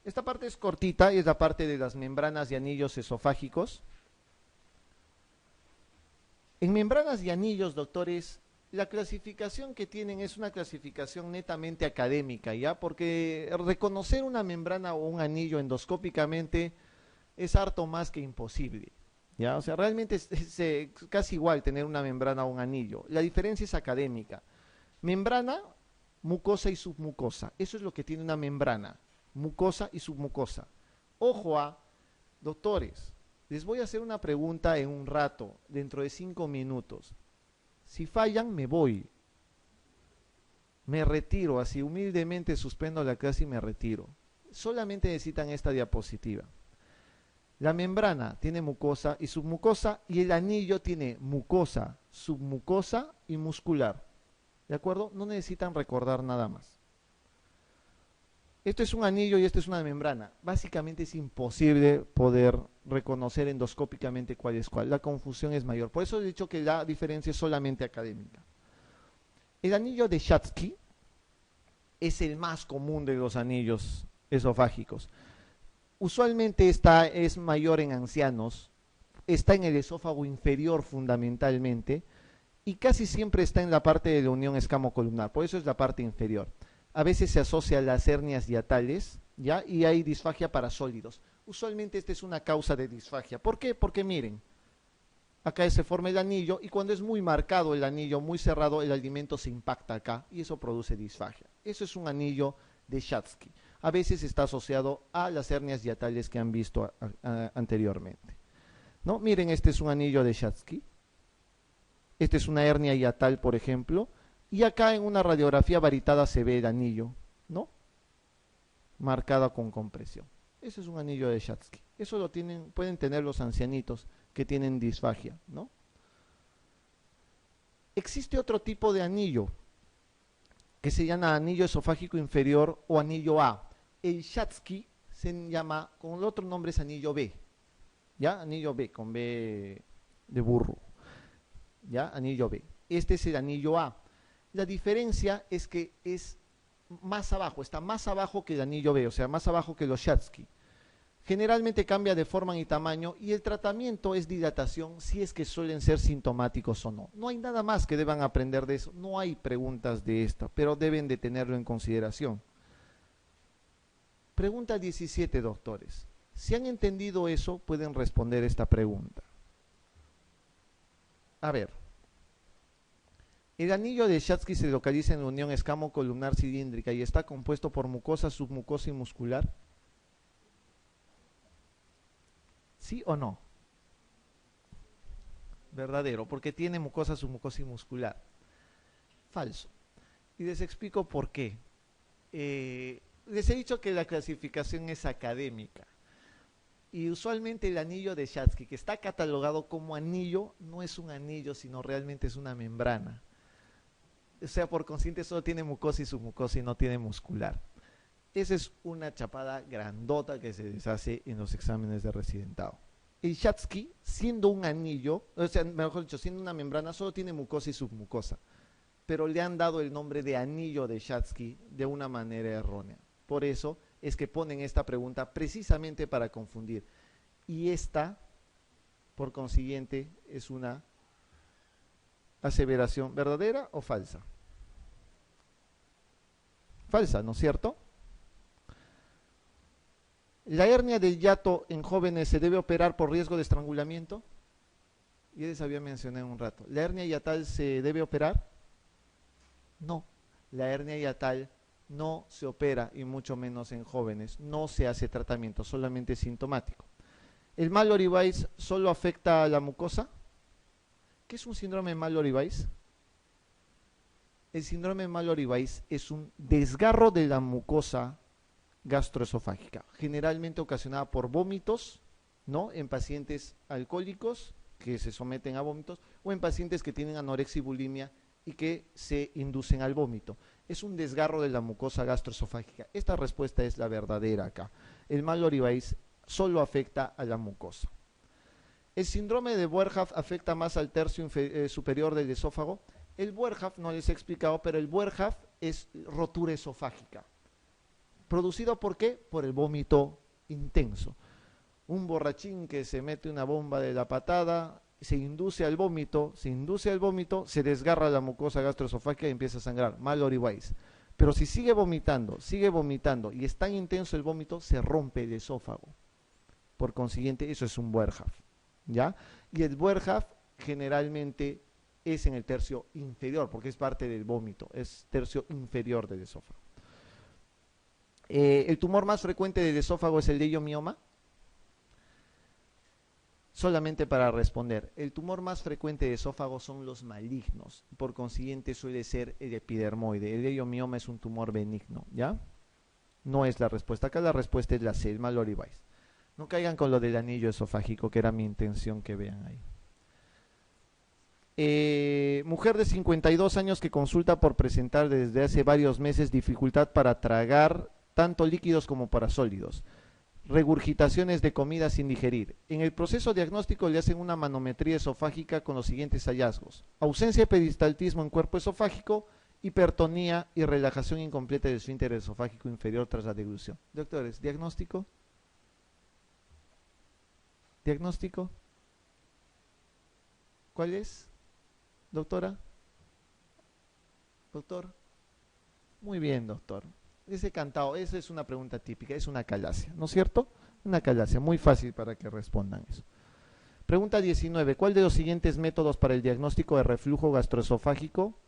Esta parte es cortita, es la parte de las membranas y anillos esofágicos. En membranas y anillos, doctores, la clasificación que tienen es una clasificación netamente académica, ¿ya? Porque reconocer una membrana o un anillo endoscópicamente es harto más que imposible, ¿ya? O sea, realmente es casi igual tener una membrana o un anillo. La diferencia es académica. Membrana, mucosa y submucosa. Eso es lo que tiene una membrana, mucosa y submucosa. Ojo a, doctores, les voy a hacer una pregunta en un rato, dentro de 5 minutos. Si fallan, me voy. Me retiro, así humildemente suspendo la clase y me retiro. Solamente necesitan esta diapositiva. La membrana tiene mucosa y submucosa y el anillo tiene mucosa, submucosa y muscular. ¿De acuerdo? No necesitan recordar nada más. Esto es un anillo y esto es una membrana. Básicamente es imposible poder reconocer endoscópicamente cuál es cuál. La confusión es mayor. Por eso he dicho que la diferencia es solamente académica. El anillo de Schatzky es el más común de los anillos esofágicos. Usualmente es mayor en ancianos, está en el esófago inferior fundamentalmente y casi siempre está en la parte de la unión escamocolumnar, por eso es la parte inferior. A veces se asocia a las hernias hiatales, ¿ya? Y hay disfagia para sólidos. Usualmente esta es una causa de disfagia. ¿Por qué? Porque miren, acá se forma el anillo y cuando es muy marcado el anillo, muy cerrado, el alimento se impacta acá y eso produce disfagia. Eso es un anillo de Schatzky. A veces está asociado a las hernias hiatales que han visto anteriormente. ¿No? Miren, este es un anillo de Schatzky. Esta es una hernia hiatal, por ejemplo. Y acá en una radiografía varitada se ve el anillo, ¿no? Marcada con compresión. Ese es un anillo de Schatzky. Eso lo tienen, pueden tener los ancianitos que tienen disfagia, ¿no? Existe otro tipo de anillo que se llama anillo esofágico inferior o anillo A. El Schatzky se llama, con el otro nombre es anillo B, ¿ya? Anillo B, con B de burro, ¿ya? Anillo B. Este es el anillo A. La diferencia es que es más abajo, está más abajo que el anillo B, o sea, más abajo que los Schatzky. Generalmente cambia de forma y tamaño y el tratamiento es dilatación si es que suelen ser sintomáticos o no. No hay nada más que deban aprender de eso, no hay preguntas de esto, pero deben de tenerlo en consideración. Pregunta 17, doctores. Si han entendido eso, pueden responder esta pregunta. A ver. El anillo de Schatzky se localiza en la unión escamo-columnar cilíndrica y está compuesto por mucosa, submucosa y muscular. ¿Sí o no? Verdadero, porque tiene mucosa, submucosa y muscular. Falso. Y les explico por qué. Les he dicho que la clasificación es académica. Y usualmente el anillo de Schatzky, que está catalogado como anillo, no es un anillo, sino realmente es una membrana. O sea, por consiguiente solo tiene mucosa y submucosa y no tiene muscular. Esa es una chapada grandota que se les hace en los exámenes de residentado. El Schatzky, siendo un anillo, o sea, mejor dicho, siendo una membrana, solo tiene mucosa y submucosa. Pero le han dado el nombre de anillo de Schatzky de una manera errónea. Por eso es que ponen esta pregunta precisamente para confundir. Y esta, por consiguiente, es una aseveración verdadera o falsa. Falsa, ¿no es cierto? ¿La hernia del hiato en jóvenes se debe operar por riesgo de estrangulamiento? Ya les había mencionado un rato. ¿La hernia hiatal se debe operar? No. La hernia hiatal no se opera y mucho menos en jóvenes. No se hace tratamiento, solamente sintomático. ¿El Mallory-Weiss solo afecta a la mucosa? ¿Qué es un síndrome Mallory-Weiss? El síndrome Mallory-Weiss es un desgarro de la mucosa gastroesofágica, generalmente ocasionada por vómitos, ¿no? En pacientes alcohólicos que se someten a vómitos o en pacientes que tienen anorexia y bulimia y que se inducen al vómito. Es un desgarro de la mucosa gastroesofágica. Esta respuesta es la verdadera acá. El Mallory-Weiss solo afecta a la mucosa. ¿El síndrome de Boerhaave afecta más al tercio superior del esófago? El Boerhaave, no les he explicado, pero el Boerhaave es rotura esofágica. ¿Producido por qué? Por el vómito intenso. Un borrachín que se mete una bomba de la patada, se induce al vómito, se desgarra la mucosa gastroesofágica y empieza a sangrar. Mallory Weiss. Pero si sigue vomitando y es tan intenso el vómito, se rompe el esófago. Por consiguiente, eso es un Boerhaave, ¿ya? Y el Boerhaave generalmente es en el tercio inferior, porque es parte del vómito, es tercio inferior del esófago. El tumor más frecuente del esófago es el leiomioma. Solamente para responder, el tumor más frecuente de esófago son los malignos, por consiguiente suele ser el epidermoide. El leiomioma es un tumor benigno, ¿ya? No es la respuesta, acá la respuesta es la C, el Mallory Weiss. No caigan con lo del anillo esofágico, que era mi intención que vean ahí. Mujer de 52 años que consulta por presentar desde hace varios meses dificultad para tragar tanto líquidos como para sólidos, regurgitaciones de comida sin digerir. En el proceso diagnóstico le hacen una manometría esofágica con los siguientes hallazgos: ausencia de peristaltismo en cuerpo esofágico, hipertonía y relajación incompleta del esfínter esofágico inferior tras la deglución. Doctores, ¿diagnóstico? ¿Diagnóstico? ¿Cuál es? ¿Doctora? ¿Doctor? Muy bien, doctor. Ese cantado, esa es una pregunta típica, es una calacia, ¿no es cierto? Una calacia, muy fácil para que respondan eso. Pregunta 19. ¿Cuál de los siguientes métodos para el diagnóstico de reflujo gastroesofágico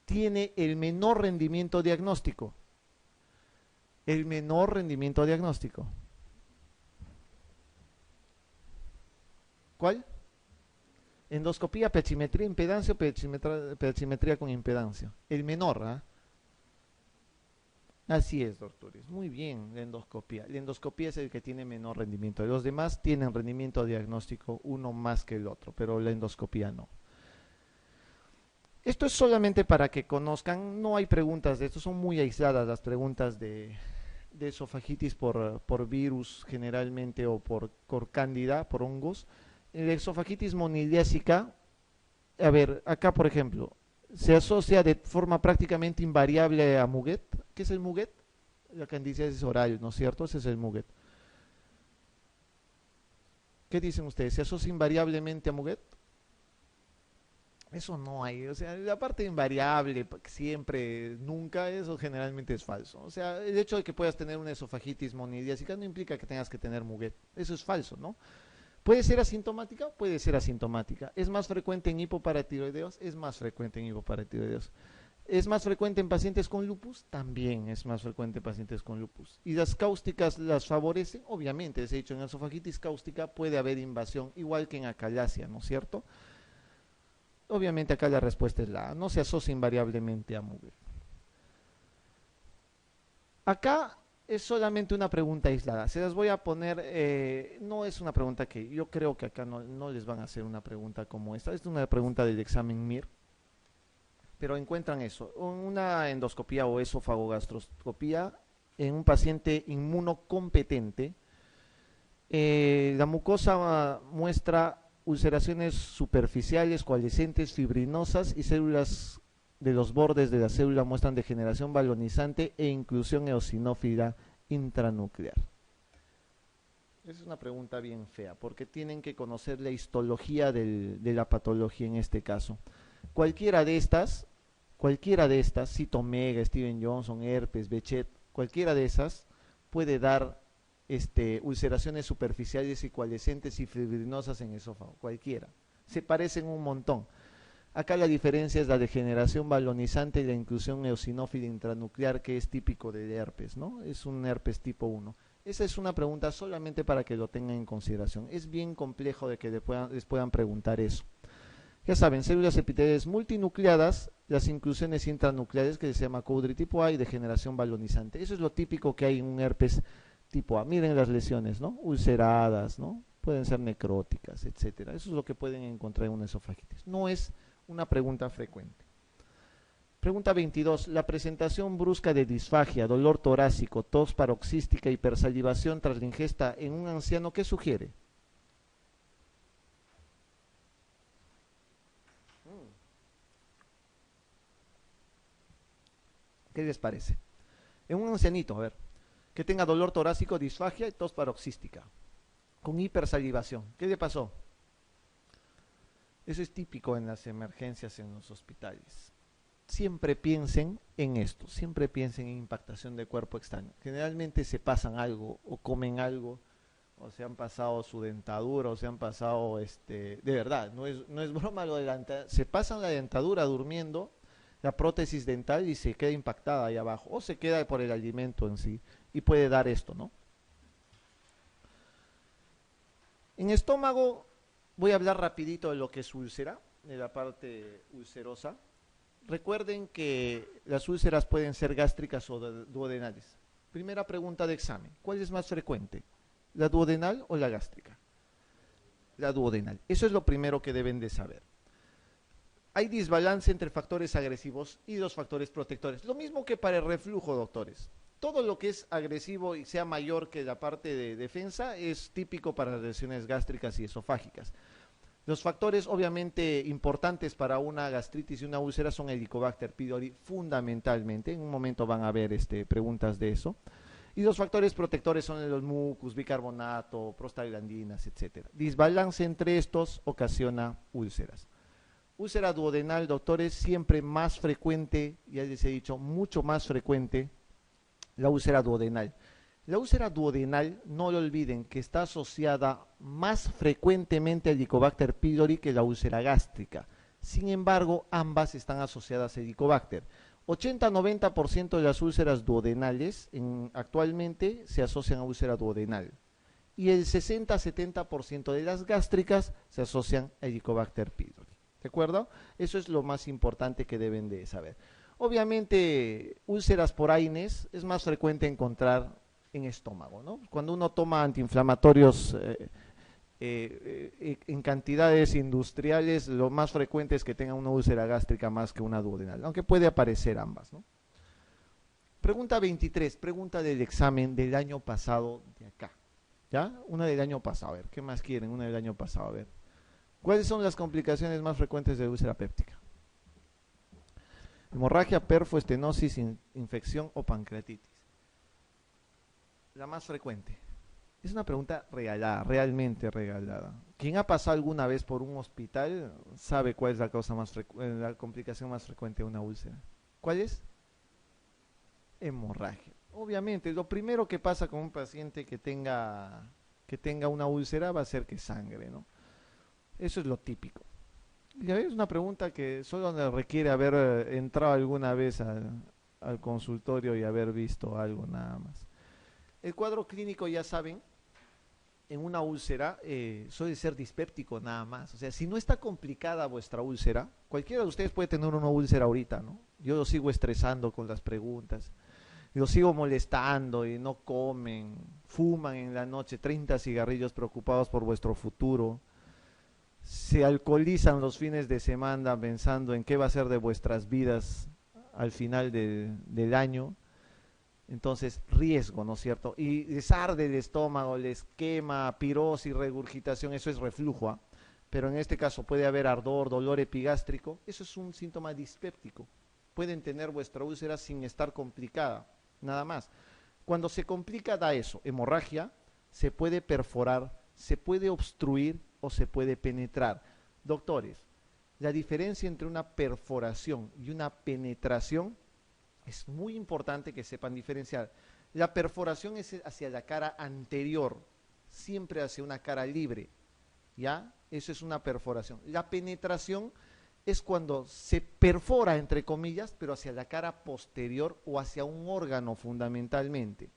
tiene el menor rendimiento diagnóstico? El menor rendimiento diagnóstico. ¿Cuál? Endoscopía, pechimetría, impedancia o pechimetría con impedancia. El menor, ¿ah? Así es, doctores. Muy bien, la endoscopía. La endoscopía es el que tiene menor rendimiento. Los demás tienen rendimiento diagnóstico uno más que el otro, pero la endoscopía no. Esto es solamente para que conozcan, no hay preguntas de esto, son muy aisladas las preguntas de esofagitis por virus generalmente o por cándida, por hongos. La esofagitis moniliásica, a ver, acá por ejemplo, se asocia de forma prácticamente invariable a Muguet. ¿Qué es el Muguet? La candidiasis oral, ¿no es cierto? Ese es el Muguet. ¿Qué dicen ustedes? ¿Se asocia invariablemente a Muguet? Eso no hay, o sea, la parte invariable, siempre, nunca, eso generalmente es falso. O sea, el hecho de que puedas tener una esofagitis moniliásica no implica que tengas que tener Muguet. Eso es falso, ¿no? ¿Puede ser asintomática? Puede ser asintomática. ¿Es más frecuente en hipoparatiroideos? Es más frecuente en hipoparatiroideos. ¿Es más frecuente en pacientes con lupus? También es más frecuente en pacientes con lupus. ¿Y las cáusticas las favorecen? Obviamente, les he dicho, en esofagitis cáustica puede haber invasión, igual que en acalasia, ¿no es cierto? Obviamente acá la respuesta es la A, no se asocia invariablemente a Muguet. Acá es solamente una pregunta aislada, se las voy a poner, no es una pregunta que yo creo que acá no les van a hacer una pregunta como esta, es una pregunta del examen MIR, pero encuentran eso, una endoscopía o esofagogastroscopía en un paciente inmunocompetente. La mucosa muestra ulceraciones superficiales, coalescentes, fibrinosas y células de los bordes de la célula muestran degeneración balonizante e inclusión eosinófila intranuclear. Esa es una pregunta bien fea, porque tienen que conocer la histología de la patología en este caso. Cualquiera de estas, Citomega, Steven Johnson, herpes, Bechet, cualquiera de esas puede dar ulceraciones superficiales y coalescentes y fibrinosas en esófago, cualquiera. Se parecen un montón. Acá la diferencia es la degeneración balonizante y la inclusión eosinófila intranuclear, que es típico del herpes, ¿no? Es un herpes tipo 1. Esa es una pregunta solamente para que lo tengan en consideración. Es bien complejo de que les puedan preguntar eso. Ya saben, células epiteliales multinucleadas, las inclusiones intranucleares, que se llama Cowdry tipo A, y degeneración balonizante. Eso es lo típico que hay en un herpes tipo A. Miren las lesiones, ¿no? Ulceradas, ¿no? Pueden ser necróticas, etcétera. Eso es lo que pueden encontrar en una esofagitis. No es una pregunta frecuente. Pregunta 22. La presentación brusca de disfagia, dolor torácico, tos paroxística, hipersalivación tras la ingesta en un anciano, ¿qué sugiere? ¿Qué les parece? En un ancianito, a ver. que tenga dolor torácico, disfagia y tos paroxística, con hipersalivación. ¿Qué le pasó? Eso es típico en las emergencias en los hospitales. Siempre piensen en esto, siempre piensen en impactación de cuerpo extraño. Generalmente se pasan algo o comen algo o se han pasado su dentadura o se han pasado, de verdad, no es broma lo de la dentadura, se pasan la dentadura durmiendo, la prótesis dental y se queda impactada ahí abajo o se queda por el alimento en sí y puede dar esto, ¿no? En estómago voy a hablar rapidito de lo que es úlcera, de la parte ulcerosa. Recuerden que las úlceras pueden ser gástricas o duodenales. Primera pregunta de examen, ¿cuál es más frecuente? ¿La duodenal o la gástrica? La duodenal. Eso es lo primero que deben de saber. Hay desbalance entre factores agresivos y los factores protectores. Lo mismo que para el reflujo, doctores. Todo lo que es agresivo y sea mayor que la parte de defensa es típico para las lesiones gástricas y esofágicas. Los factores obviamente importantes para una gastritis y una úlcera son el Helicobacter pylori fundamentalmente. En un momento van a haber preguntas de eso. Y los factores protectores son los mucus, bicarbonato, prostaglandinas, etc. Desbalance entre estos ocasiona úlceras. Úlcera duodenal, doctores, siempre más frecuente, ya les he dicho, mucho más frecuente la úlcera duodenal. La úlcera duodenal, no lo olviden, que está asociada más frecuentemente al Helicobacter pylori que la úlcera gástrica. Sin embargo, ambas están asociadas al Helicobacter. 80-90% de las úlceras duodenales actualmente se asocian a úlcera duodenal. Y el 60-70% de las gástricas se asocian a Helicobacter pylori. ¿De acuerdo? Eso es lo más importante que deben de saber. Obviamente, úlceras por AINES es más frecuente encontrar en estómago, ¿no? Cuando uno toma antiinflamatorios en cantidades industriales, lo más frecuente es que tenga una úlcera gástrica más que una duodenal, aunque puede aparecer ambas, ¿no? Pregunta 23, pregunta del examen del año pasado de acá, ¿ya? Una del año pasado, a ver, ¿qué más quieren? Una del año pasado, a ver. ¿Cuáles son las complicaciones más frecuentes de úlcera péptica? Hemorragia, perfo, estenosis, infección o pancreatitis. La más frecuente. Es una pregunta regalada, realmente regalada. Quien ha pasado alguna vez por un hospital sabe cuál es la causa más la complicación más frecuente de una úlcera. ¿Cuál es? Hemorragia. Obviamente, lo primero que pasa con un paciente que tenga una úlcera va a ser que sangre, ¿no? Eso es lo típico. Ya ves, una pregunta que solo requiere haber entrado alguna vez al consultorio y haber visto algo nada más. El cuadro clínico, ya saben, en una úlcera suele ser dispéptico nada más. O sea, si no está complicada vuestra úlcera, cualquiera de ustedes puede tener una úlcera ahorita, ¿no? Yo lo sigo estresando con las preguntas, los sigo molestando y no comen, fuman en la noche 30 cigarrillos preocupados por vuestro futuro, se alcoholizan los fines de semana pensando en qué va a ser de vuestras vidas al final del año. Entonces, riesgo, ¿no es cierto? Y les arde el estómago, les quema, pirosis, regurgitación, eso es reflujo, ¿eh? Pero en este caso puede haber ardor, dolor epigástrico, eso es un síntoma dispéptico. Pueden tener vuestra úlcera sin estar complicada, nada más. Cuando se complica da eso, hemorragia, se puede perforar, se puede obstruir o se puede penetrar. Doctores, la diferencia entre una perforación y una penetración es muy importante que sepan diferenciar. La perforación es hacia la cara anterior, siempre hacia una cara libre, ¿ya? Eso es una perforación. La penetración es cuando se perfora, entre comillas, pero hacia la cara posterior o hacia un órgano fundamentalmente.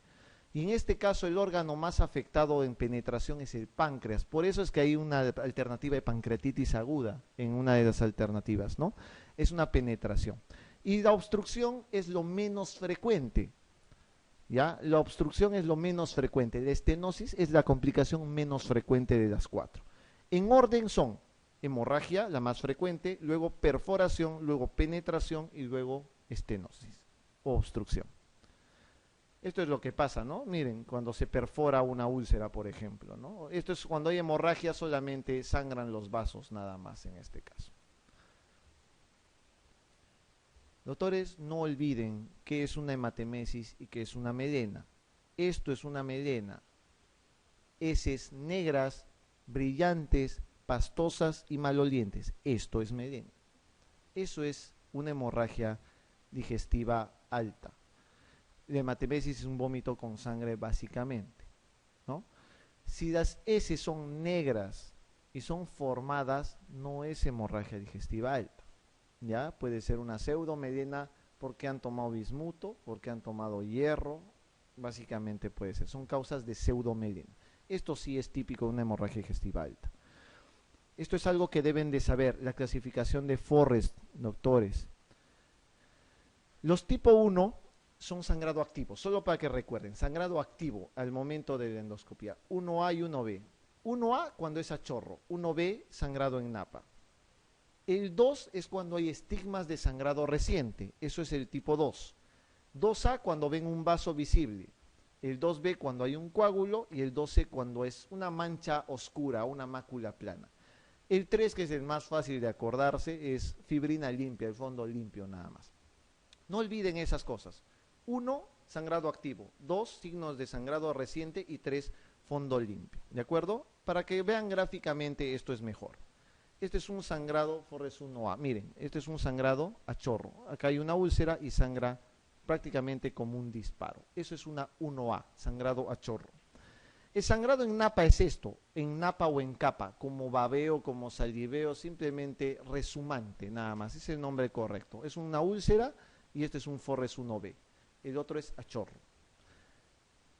Y en este caso el órgano más afectado en penetración es el páncreas. Por eso es que hay una alternativa de pancreatitis aguda en una de las alternativas, ¿no? Es una penetración. Y la obstrucción es lo menos frecuente, ¿ya? La obstrucción es lo menos frecuente. La estenosis es la complicación menos frecuente de las cuatro. En orden son hemorragia, la más frecuente, luego perforación, luego penetración y luego estenosis o obstrucción. Esto es lo que pasa, ¿no? Miren, cuando se perfora una úlcera, por ejemplo, ¿no? Esto es cuando hay hemorragia, solamente sangran los vasos, nada más en este caso. Doctores, no olviden qué es una hematemesis y qué es una melena. Esto es una melena. Heces negras, brillantes, pastosas y malolientes. Esto es melena. Eso es una hemorragia digestiva alta. La hematemesis es un vómito con sangre básicamente, ¿no? Si las heces son negras y son formadas, no es hemorragia digestiva alta. ¿Ya? Puede ser una pseudomedena porque han tomado bismuto, porque han tomado hierro, básicamente puede ser. Son causas de pseudomedena. Esto sí es típico de una hemorragia digestiva alta. Esto es algo que deben de saber, la clasificación de Forrest, doctores. Los tipo 1 son sangrado activo, solo para que recuerden, sangrado activo al momento de la endoscopia, 1A y 1B. 1A cuando es a chorro, 1B sangrado en napa. El 2 es cuando hay estigmas de sangrado reciente, eso es el tipo 2. 2A cuando ven un vaso visible, el 2B cuando hay un coágulo y el 2C cuando es una mancha oscura, una mácula plana. El 3, que es el más fácil de acordarse, es fibrina limpia, el fondo limpio nada más. No olviden esas cosas. 1, sangrado activo. 2, signos de sangrado reciente. Y 3, fondo limpio. ¿De acuerdo? Para que vean gráficamente esto es mejor. Este es un sangrado Forrest 1A. Miren, este es un sangrado a chorro. Acá hay una úlcera y sangra prácticamente como un disparo. Eso es una 1A, sangrado a chorro. El sangrado en napa es esto, en napa o en capa, como babeo, como saliveo, simplemente resumante, nada más, es el nombre correcto. Es una úlcera y este es un Forrest 1B, el otro es a chorro.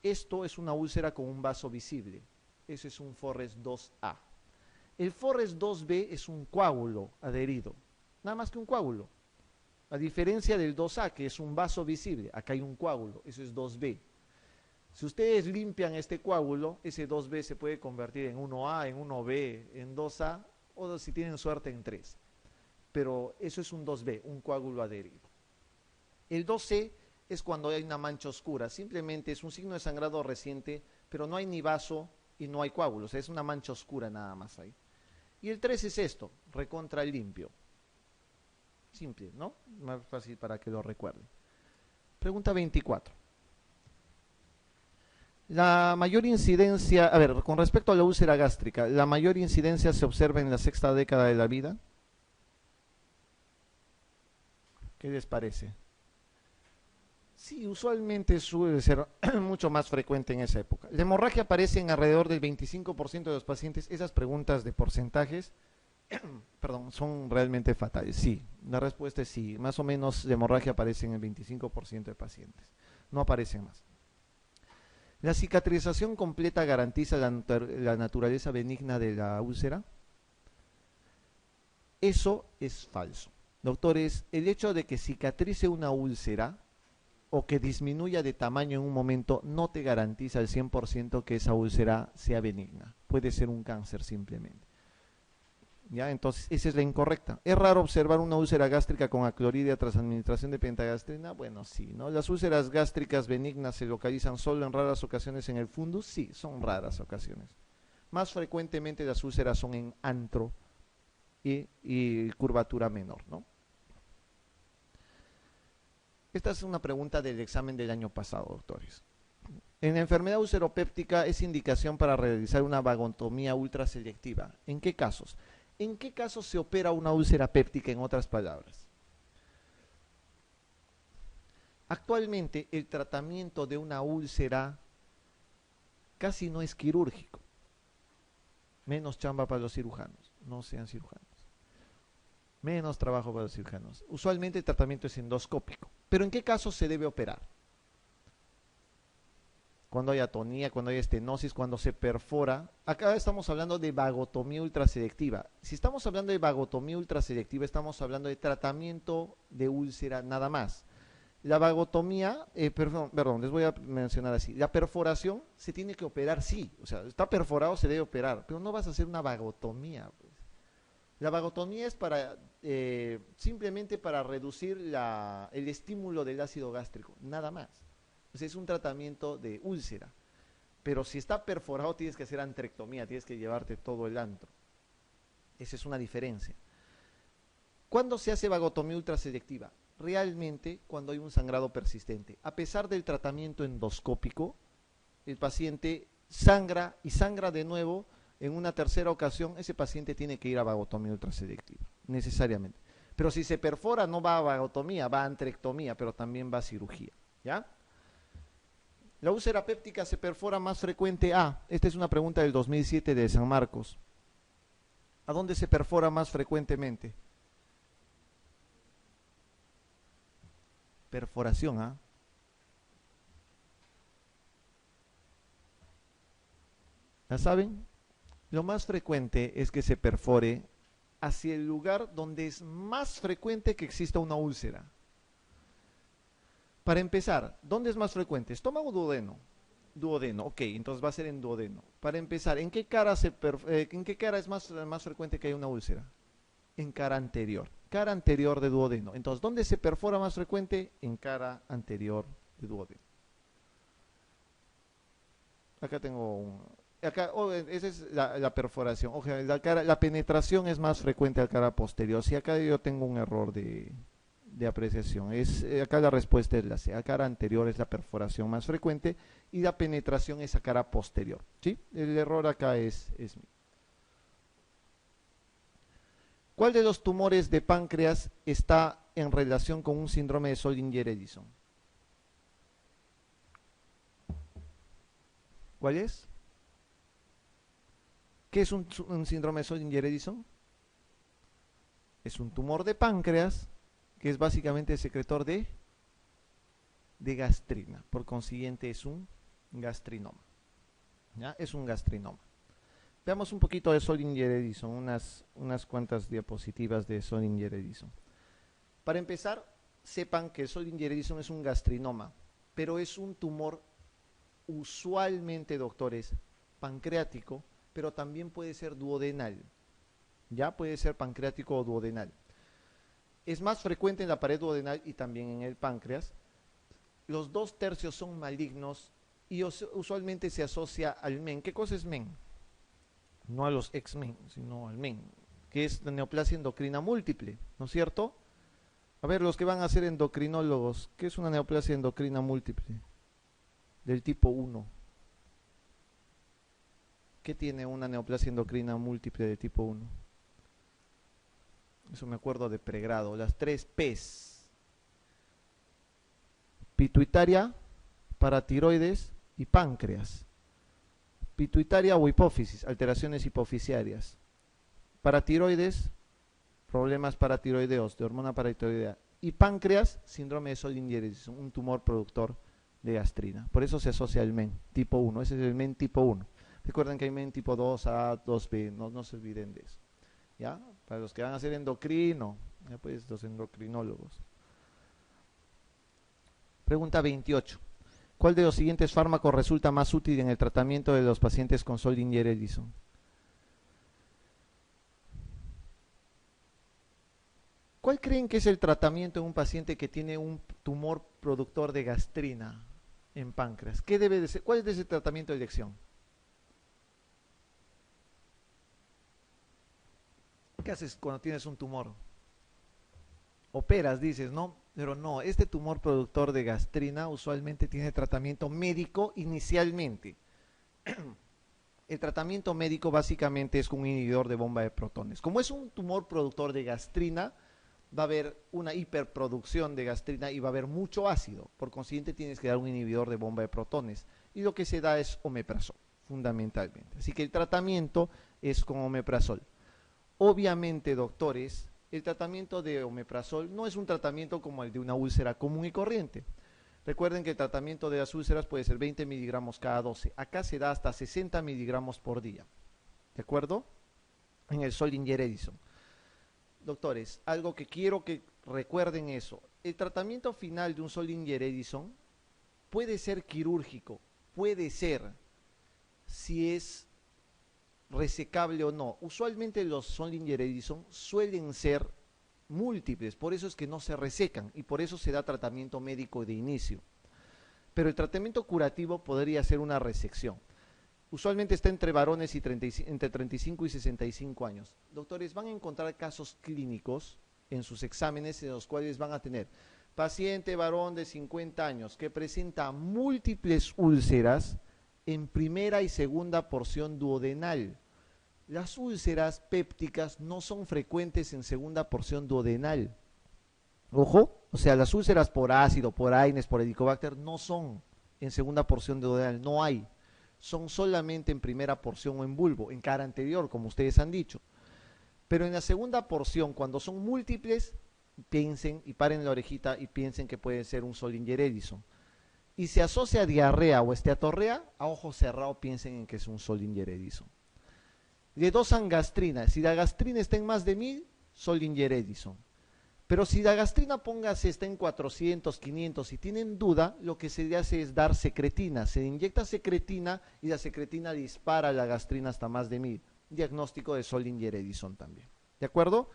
Esto es una úlcera con un vaso visible, ese es un Forrest 2A. El Forrest 2B es un coágulo adherido, nada más que un coágulo. A diferencia del 2A, que es un vaso visible, acá hay un coágulo, eso es 2B. Si ustedes limpian este coágulo, ese 2B se puede convertir en 1A, en 1B, en 2A, o si tienen suerte en 3. Pero eso es un 2B, un coágulo adherido. El 2C es cuando hay una mancha oscura, simplemente es un signo de sangrado reciente, pero no hay ni vaso y no hay coágulo, o sea, es una mancha oscura nada más ahí. Y el 3 es esto, recontra limpio. Simple, ¿no? Más fácil para que lo recuerden. Pregunta 24. La mayor incidencia, a ver, con respecto a la úlcera gástrica, ¿la mayor incidencia se observa en la sexta década de la vida? ¿Qué les parece? Sí, usualmente suele ser mucho más frecuente en esa época. La hemorragia aparece en alrededor del 25% de los pacientes. Esas preguntas de porcentajes, perdón, son realmente fatales. Sí, la respuesta es sí. Más o menos la hemorragia aparece en el 25% de pacientes. No aparecen más. ¿La cicatrización completa garantiza la naturaleza benigna de la úlcera? Eso es falso. Doctores, el hecho de que cicatrice una úlcera o que disminuya de tamaño en un momento no te garantiza al 100% que esa úlcera sea benigna. Puede ser un cáncer simplemente. ¿Ya? Entonces, esa es la incorrecta. ¿Es raro observar una úlcera gástrica con acloridia tras administración de pentagastrina? Bueno, sí, ¿no? ¿Las úlceras gástricas benignas se localizan solo en raras ocasiones en el fundus? Sí, son raras ocasiones. Más frecuentemente las úlceras son en antro y curvatura menor, ¿no? Esta es una pregunta del examen del año pasado, doctores. En la enfermedad ulceropéptica es indicación para realizar una vagotomía ultraselectiva. ¿En qué casos? ¿En qué casos se opera una úlcera péptica, en otras palabras? Actualmente el tratamiento de una úlcera casi no es quirúrgico. Menos chamba para los cirujanos, no sean cirujanos. Menos trabajo para los cirujanos. Usualmente el tratamiento es endoscópico. ¿Pero en qué casos se debe operar? Cuando hay atonía, cuando hay estenosis, cuando se perfora. Acá estamos hablando de vagotomía ultraselectiva. Si estamos hablando de vagotomía ultraselectiva, estamos hablando de tratamiento de úlcera nada más. La vagotomía, perdón, les voy a mencionar así. La perforación se tiene que operar, sí. O sea, está perforado, se debe operar, pero no vas a hacer una vagotomía. Pues. La vagotomía es para simplemente para reducir el estímulo del ácido gástrico, nada más. O sea, es un tratamiento de úlcera. Pero si está perforado tienes que hacer antrectomía, tienes que llevarte todo el antro. Esa es una diferencia. ¿Cuándo se hace vagotomía ultraselectiva? Realmente cuando hay un sangrado persistente. A pesar del tratamiento endoscópico, el paciente sangra y sangra de nuevo en una tercera ocasión, ese paciente tiene que ir a vagotomía ultraselectiva, necesariamente. Pero si se perfora, no va a vagotomía, va a antrectomía, pero también va a cirugía, ¿ya? La úlcera péptica se perfora más frecuente a, esta es una pregunta del 2007 de San Marcos, ¿a dónde se perfora más frecuentemente? Perforación, ¿ah? ¿La saben? Lo más frecuente es que se perfore hacia el lugar donde es más frecuente que exista una úlcera. Para empezar, ¿dónde es más frecuente? ¿Estómago o duodeno? Duodeno, ok, entonces va a ser en duodeno. Para empezar, ¿en qué cara es más frecuente que haya una úlcera? En cara anterior de duodeno. Entonces, ¿dónde se perfora más frecuente? En cara anterior de duodeno. Acá tengo acá, esa es la perforación. Ojo, la penetración es más frecuente a cara posterior. Si acá yo tengo un error de apreciación. Acá la respuesta es la C. A cara anterior es la perforación más frecuente y la penetración es a cara posterior. ¿Sí? El error acá es mío. ¿Cuál de los tumores de páncreas está en relación con un síndrome de Zollinger-Ellison? ¿Cuál es? ¿Qué es un síndrome de Zollinger-Ellison? Es un tumor de páncreas que es básicamente el secretor de gastrina. Por consiguiente es un gastrinoma. ¿Ya? Es un gastrinoma. Veamos un poquito de Zollinger-Ellison, unas cuantas diapositivas de Zollinger-Ellison. Para empezar, sepan que el Zollinger-Ellison es un gastrinoma, pero es un tumor usualmente, doctores, pancreático, pero también puede ser duodenal. Ya puede ser pancreático o duodenal. Es más frecuente en la pared duodenal y también en el páncreas. Los 2/3 son malignos y usualmente se asocia al MEN. ¿Qué cosa es MEN? No a los X-Men, sino al MEN, que es la neoplasia endocrina múltiple, ¿no es cierto? A ver, los que van a ser endocrinólogos, ¿qué es una neoplasia endocrina múltiple? Del tipo 1. ¿Qué tiene una neoplasia endocrina múltiple de tipo 1? Eso me acuerdo de pregrado, las 3 P's. Pituitaria, paratiroides y páncreas. Pituitaria o hipófisis, alteraciones hipofisiarias. Paratiroides, problemas paratiroideos, de hormona paratiroidea. Y páncreas, síndrome de Zollinger-Ellison, un tumor productor de gastrina. Por eso se asocia al MEN tipo 1, ese es el MEN tipo 1. Recuerden que hay MEN tipo 2A, 2B, no se olviden de eso. ¿Ya? Para los que van a hacer endocrino, ya pues los endocrinólogos. Pregunta 28. ¿Cuál de los siguientes fármacos resulta más útil en el tratamiento de los pacientes con Zollinger-Ellison? ¿Cuál creen que es el tratamiento en un paciente que tiene un tumor productor de gastrina en páncreas? ¿Qué debe de ser? ¿Cuál es ese tratamiento de elección? ¿Qué haces cuando tienes un tumor? Operas, dices, ¿no? Pero no, este tumor productor de gastrina usualmente tiene tratamiento médico inicialmente. El tratamiento médico básicamente es con un inhibidor de bomba de protones. Como es un tumor productor de gastrina, va a haber una hiperproducción de gastrina y va a haber mucho ácido. Por consiguiente, tienes que dar un inhibidor de bomba de protones. Y lo que se da es omeprazol, fundamentalmente. Así que el tratamiento es con omeprazol. Obviamente, doctores, el tratamiento de omeprazol no es un tratamiento como el de una úlcera común y corriente. Recuerden que el tratamiento de las úlceras puede ser 20 miligramos cada 12. Acá se da hasta 60 miligramos por día. ¿De acuerdo? En el Zollinger-Ellison. Doctores, algo que quiero que recuerden eso. El tratamiento final de un Zollinger-Ellison puede ser quirúrgico. Puede ser, si es resecable o no. Usualmente los Zollinger-Ellison suelen ser múltiples, por eso es que no se resecan y por eso se da tratamiento médico de inicio. Pero el tratamiento curativo podría ser una resección. Usualmente está entre varones entre 35 y 65 años. Doctores, van a encontrar casos clínicos en sus exámenes en los cuales van a tener paciente varón de 50 años que presenta múltiples úlceras en primera y segunda porción duodenal. Las úlceras pépticas no son frecuentes en segunda porción duodenal. Ojo, o sea, las úlceras por ácido, por AINES, por Helicobacter no son en segunda porción duodenal, no hay. Son solamente en primera porción o en bulbo, en cara anterior, como ustedes han dicho. Pero en la segunda porción, cuando son múltiples, piensen y paren la orejita y piensen que puede ser un Solinger Edison. Y se asocia a diarrea o esteatorrea, a ojo cerrado piensen en que es un Solinger Edison. Le dosan gastrina, si la gastrina está en más de 1000, Solinger Edison. Pero si la gastrina, póngase, está en 400, 500, si tienen duda, lo que se le hace es dar secretina. Se inyecta secretina y la secretina dispara la gastrina hasta más de 1000. Diagnóstico de Solinger Edison también. ¿De acuerdo?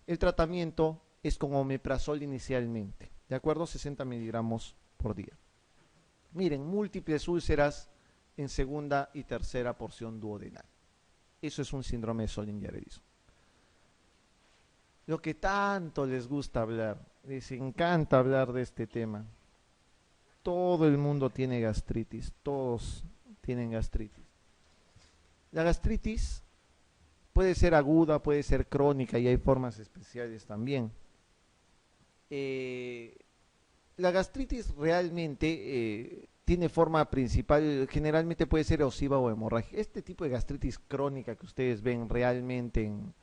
El tratamiento es con omeprazol inicialmente. ¿De acuerdo? 60 miligramos por día. Miren, múltiples úlceras en segunda y tercera porción duodenal. Eso es un síndrome de Solinger Edison. Lo que tanto les gusta hablar, les encanta hablar de este tema. Todo el mundo tiene gastritis, todos tienen gastritis. La gastritis puede ser aguda, puede ser crónica y hay formas especiales también. La gastritis realmente tiene forma principal, generalmente puede ser erosiva o hemorrágica. Este tipo de gastritis crónica que ustedes ven realmente en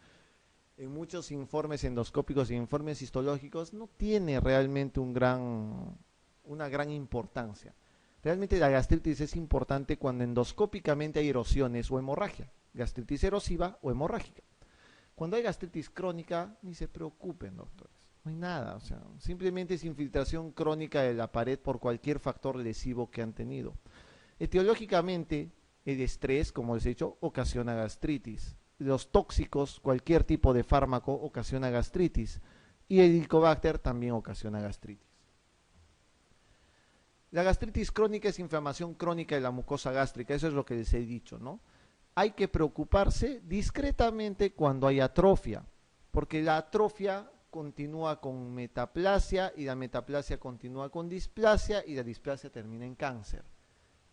muchos informes endoscópicos e informes histológicos no tiene realmente una gran importancia. Realmente la gastritis es importante cuando endoscópicamente hay erosiones o hemorragia, gastritis erosiva o hemorrágica. Cuando hay gastritis crónica, ni se preocupen, doctores, no hay nada, o sea, simplemente es infiltración crónica de la pared por cualquier factor lesivo que han tenido. Etiológicamente, el estrés, como les he dicho, ocasiona gastritis. Los tóxicos, cualquier tipo de fármaco ocasiona gastritis y el Helicobacter también ocasiona gastritis. La gastritis crónica es inflamación crónica de la mucosa gástrica, eso es lo que les he dicho, ¿no? Hay que preocuparse discretamente cuando hay atrofia, porque la atrofia continúa con metaplasia y la metaplasia continúa con displasia y la displasia termina en cáncer.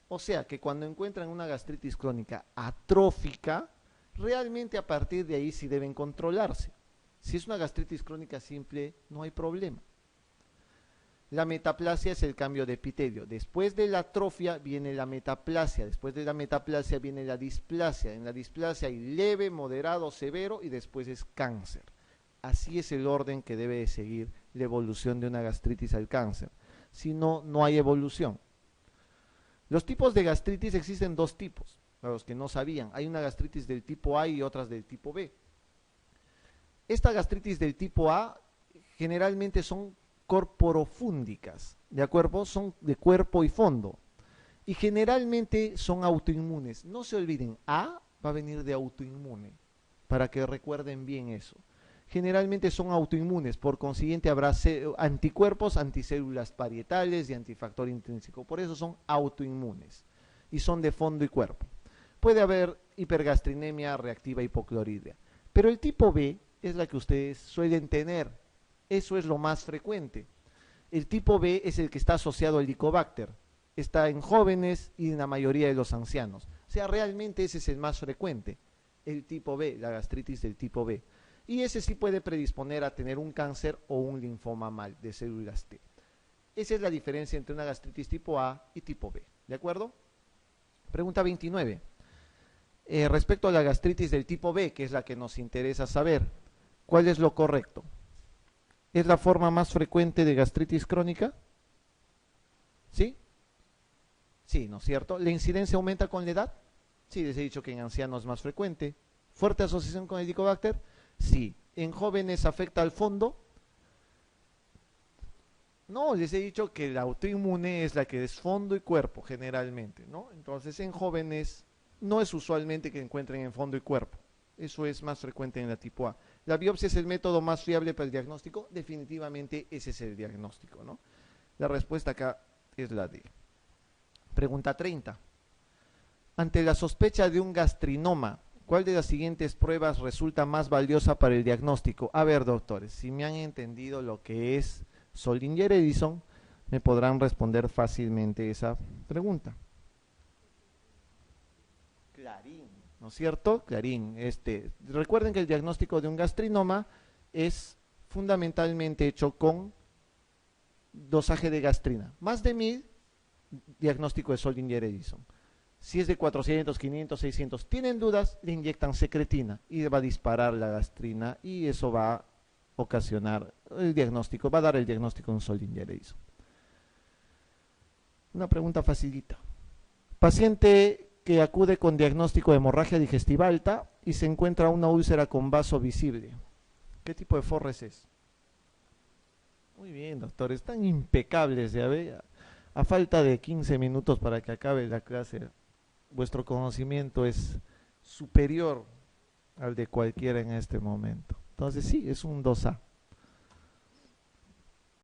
O sea que cuando encuentran una gastritis crónica atrófica, realmente a partir de ahí sí deben controlarse. Si es una gastritis crónica simple, no hay problema. La metaplasia es el cambio de epitelio. Después de la atrofia viene la metaplasia. Después de la metaplasia viene la displasia. En la displasia hay leve, moderado, severo y después es cáncer. Así es el orden que debe de seguir la evolución de una gastritis al cáncer. Si no, no hay evolución. Los tipos de gastritis existen dos tipos. Para los que no sabían, hay una gastritis del tipo A y otras del tipo B. Esta gastritis del tipo A generalmente son corporofúndicas, ¿de acuerdo? Son de cuerpo y fondo. Y generalmente son autoinmunes. No se olviden, A va a venir de autoinmune, para que recuerden bien eso. Generalmente son autoinmunes, por consiguiente habrá anticuerpos, anticélulas parietales y antifactor intrínseco. Por eso son autoinmunes y son de fondo y cuerpo. Puede haber hipergastrinemia reactiva hipocloridria. Pero el tipo B es la que ustedes suelen tener. Eso es lo más frecuente. El tipo B es el que está asociado al Helicobacter. Está en jóvenes y en la mayoría de los ancianos. O sea, realmente ese es el más frecuente. El tipo B, la gastritis del tipo B. Y ese sí puede predisponer a tener un cáncer o un linfoma mal de células T. Esa es la diferencia entre una gastritis tipo A y tipo B. ¿De acuerdo? Pregunta 29. Respecto a la gastritis del tipo B, que es la que nos interesa saber, ¿cuál es lo correcto? ¿Es la forma más frecuente de gastritis crónica? ¿Sí? Sí, ¿no es cierto? ¿La incidencia aumenta con la edad? Sí, les he dicho que en ancianos es más frecuente. ¿Fuerte asociación con el Helicobacter? Sí. ¿En jóvenes afecta al fondo? No, les he dicho que la autoinmune es la que es fondo y cuerpo generalmente, ¿no? Entonces en jóvenes no es usualmente que encuentren en fondo y cuerpo. Eso es más frecuente en la tipo A. ¿La biopsia es el método más fiable para el diagnóstico? Definitivamente ese es el diagnóstico, ¿no? La respuesta acá es la D. Pregunta 30. Ante la sospecha de un gastrinoma, ¿cuál de las siguientes pruebas resulta más valiosa para el diagnóstico? A ver, doctores, si me han entendido lo que es Solinger Edison, me podrán responder fácilmente esa pregunta. Clarín, ¿no es cierto? Clarín. Recuerden que el diagnóstico de un gastrinoma es fundamentalmente hecho con dosaje de gastrina. Más de 1000, diagnóstico de Zollinger-Ellison. Si es de 400, 500, 600, tienen dudas, le inyectan secretina y va a disparar la gastrina y eso va a ocasionar el diagnóstico, va a dar el diagnóstico de un Zollinger-Ellison. Una pregunta facilita. Paciente que acude con diagnóstico de hemorragia digestiva alta y se encuentra una úlcera con vaso visible. ¿Qué tipo de Forres es? Muy bien, doctor, están impecables, ya ve. A falta de 15 minutos para que acabe la clase, vuestro conocimiento es superior al de cualquiera en este momento. Entonces sí, es un 2A.